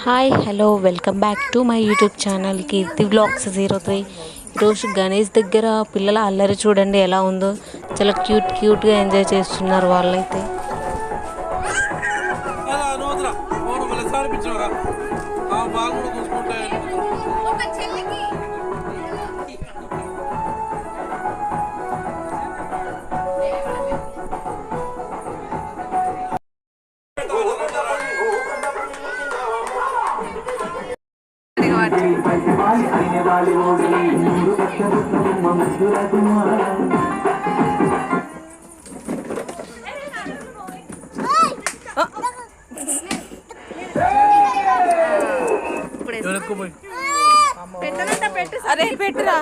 Hi hello welcome back to my YouTube channel Keerthi vlogs 03. ఈరోజు గణేష్ దగ్గర పిల్లల అల్లరి చూడండి ఎలా ఉందో. చాలా క్యూట్గా ఎంజాయ్ చేస్తున్నారు వాళ్ళైతే. అరే పెట్టురా